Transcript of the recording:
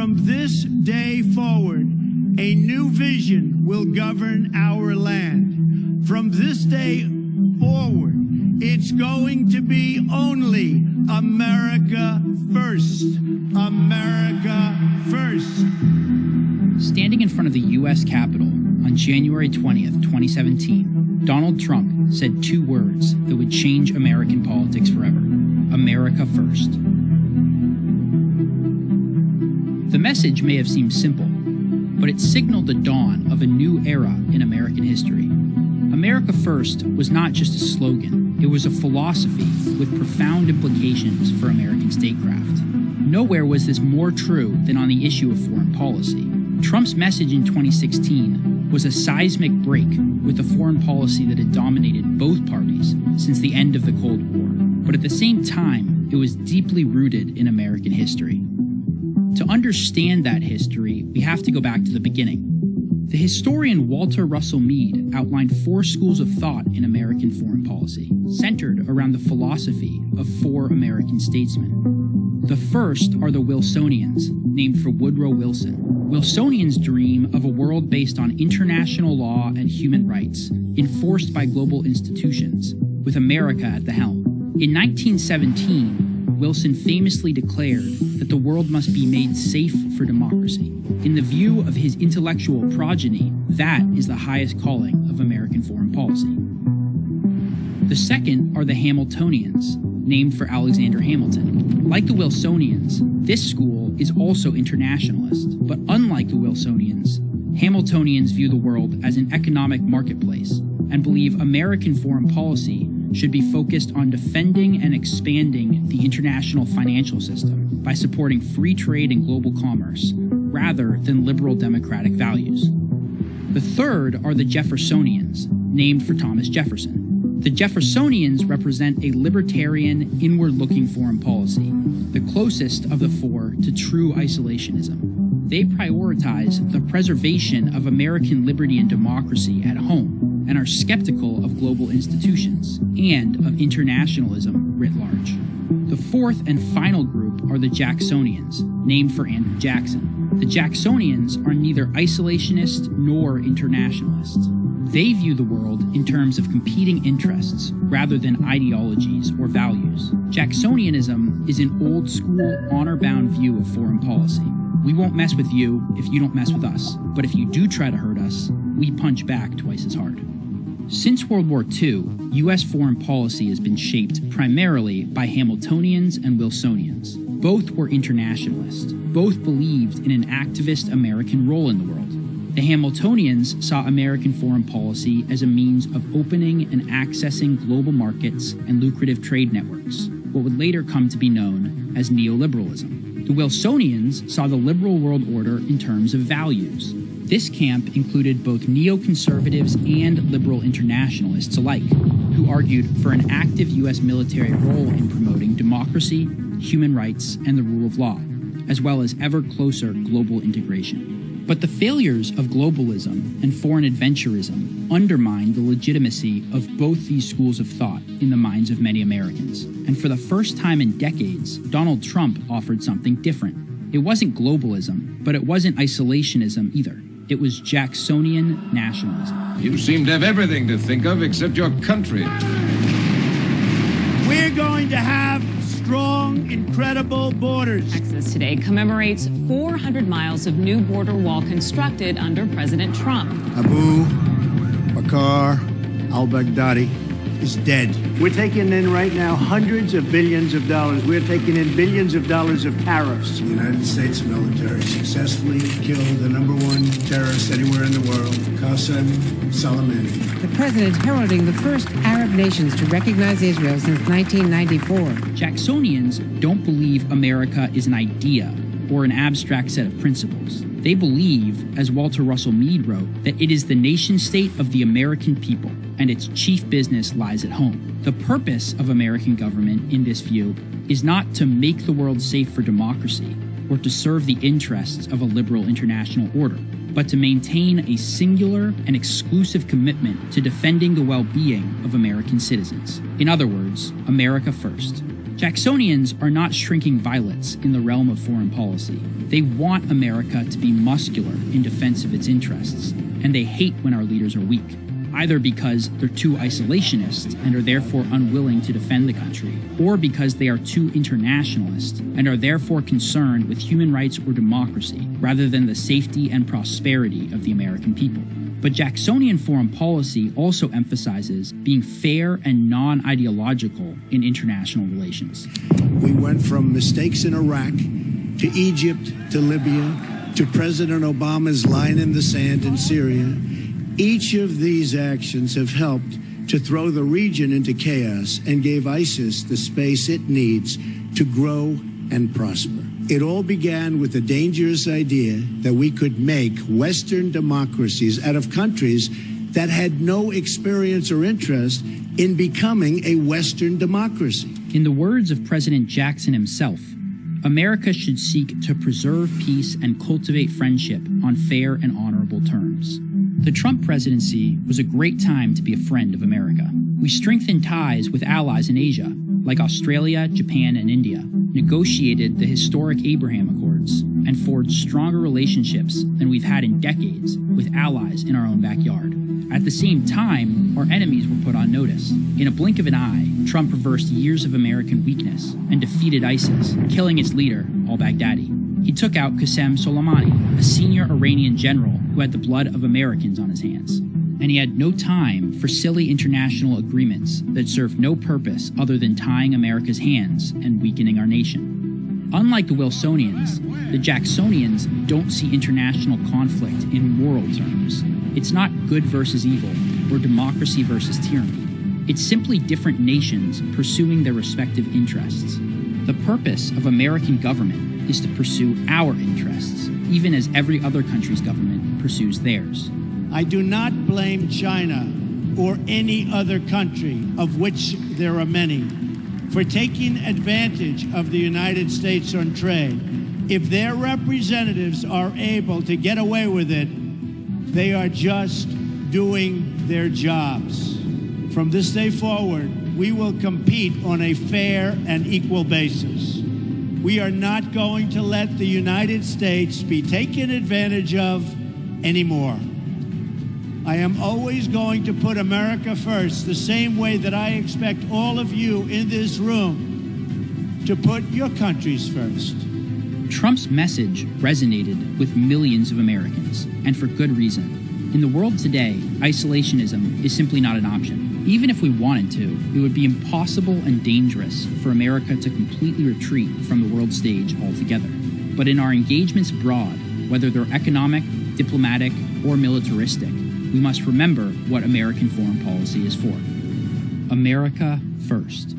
From this day forward, a new vision will govern our land. From this day forward, it's going to be only America first. America first. Standing in front of the U.S. Capitol on January 20th, 2017, Donald Trump said two words that would change American politics forever: America first. The message may have seemed simple, but it signaled the dawn of a new era in American history. America First was not just a slogan, it was a philosophy with profound implications for American statecraft. Nowhere was this more true than on the issue of foreign policy. Trump's message in 2016 was a seismic break with the foreign policy that had dominated both parties since the end of the Cold War. But at the same time, it was deeply rooted in American history. To understand that history, we have to go back to the beginning. The historian Walter Russell Mead outlined four schools of thought in American foreign policy, centered around the philosophy of four American statesmen. The first are the Wilsonians, named for Woodrow Wilson. Wilsonians dream of a world based on international law and human rights, enforced by global institutions, with America at the helm. In 1917, Wilson famously declared that the world must be made safe for democracy. In the view of his intellectual progeny, that is the highest calling of American foreign policy. The second are the Hamiltonians, named for Alexander Hamilton. Like the Wilsonians, this school is also internationalist, but unlike the Wilsonians, Hamiltonians view the world as an economic marketplace and believe American foreign policy should be focused on defending and expanding the international financial system by supporting free trade and global commerce, rather than liberal democratic values. The third are the Jeffersonians, named for Thomas Jefferson. The Jeffersonians represent a libertarian, inward-looking foreign policy, the closest of the four to true isolationism. They prioritize the preservation of American liberty and democracy at home, and are skeptical of global institutions and of internationalism writ large. The fourth and final group are the Jacksonians, named for Andrew Jackson. The Jacksonians are neither isolationist nor internationalist. They view the world in terms of competing interests rather than ideologies or values. Jacksonianism is an old-school, honor-bound view of foreign policy. We won't mess with you if you don't mess with us, but if you do try to hurt us, we punch back twice as hard. Since World War II, U.S. foreign policy has been shaped primarily by Hamiltonians and Wilsonians. Both were internationalists. Both believed in an activist American role in the world. The Hamiltonians saw American foreign policy as a means of opening and accessing global markets and lucrative trade networks, what would later come to be known as neoliberalism. The Wilsonians saw the liberal world order in terms of values. This camp included both neoconservatives and liberal internationalists alike, who argued for an active U.S. military role in promoting democracy, human rights, and the rule of law, as well as ever closer global integration. But the failures of globalism and foreign adventurism undermined the legitimacy of both these schools of thought in the minds of many Americans. And for the first time in decades, Donald Trump offered something different. It wasn't globalism, but it wasn't isolationism either. It was Jacksonian nationalism. You seem to have everything to think of except your country. We're going to have strong, incredible borders. Texas today commemorates 400 miles of new border wall constructed under President Trump. Abu Bakr al-Baghdadi is dead. We're taking in right now hundreds of billions of dollars. We're taking in billions of dollars of tariffs. The United States military successfully killed the #1 terrorist anywhere in the world, Qasem Soleimani. The president heralding the first Arab nations to recognize Israel since 1994. Jacksonians don't believe America is an idea or an abstract set of principles. They believe, as Walter Russell Mead wrote, that it is the nation-state of the American people, and its chief business lies at home. The purpose of American government, in this view, is not to make the world safe for democracy or to serve the interests of a liberal international order, but to maintain a singular and exclusive commitment to defending the well-being of American citizens. In other words, America first. Jacksonians are not shrinking violets in the realm of foreign policy. They want America to be muscular in defense of its interests, and they hate when our leaders are weak, either because they're too isolationist and are therefore unwilling to defend the country, or because they are too internationalist and are therefore concerned with human rights or democracy rather than the safety and prosperity of the American people. But Jacksonian foreign policy also emphasizes being fair and non-ideological in international relations. We went from mistakes in Iraq to Egypt to Libya to President Obama's line in the sand in Syria. Each of these actions have helped to throw the region into chaos and gave ISIS the space it needs to grow and prosper. It all began with the dangerous idea that we could make Western democracies out of countries that had no experience or interest in becoming a Western democracy. In the words of President Jackson himself, America should seek to preserve peace and cultivate friendship on fair and honorable terms. The Trump presidency was a great time to be a friend of America. We strengthened ties with allies in Asia, like Australia, Japan, and India, negotiated the historic Abraham Accords, and forged stronger relationships than we've had in decades with allies in our own backyard. At the same time, our enemies were put on notice. In a blink of an eye, Trump reversed years of American weakness and defeated ISIS, killing its leader, al-Baghdadi. He took out Qasem Soleimani, a senior Iranian general who had the blood of Americans on his hands. And he had no time for silly international agreements that served no purpose other than tying America's hands and weakening our nation. Unlike the Wilsonians, the Jacksonians don't see international conflict in moral terms. It's not good versus evil or democracy versus tyranny. It's simply different nations pursuing their respective interests. The purpose of American government is to pursue our interests, even as every other country's government pursues theirs. I do not blame China or any other country, of which there are many, for taking advantage of the United States on trade. If their representatives are able to get away with it, they are just doing their jobs. From this day forward, we will compete on a fair and equal basis. We are not going to let the United States be taken advantage of anymore. I am always going to put America first, the same way that I expect all of you in this room to put your countries first. Trump's message resonated with millions of Americans, and for good reason. In the world today, isolationism is simply not an option. Even if we wanted to, it would be impossible and dangerous for America to completely retreat from the world stage altogether. But in our engagements abroad, whether they're economic, diplomatic, or militaristic, we must remember what American foreign policy is for. America first.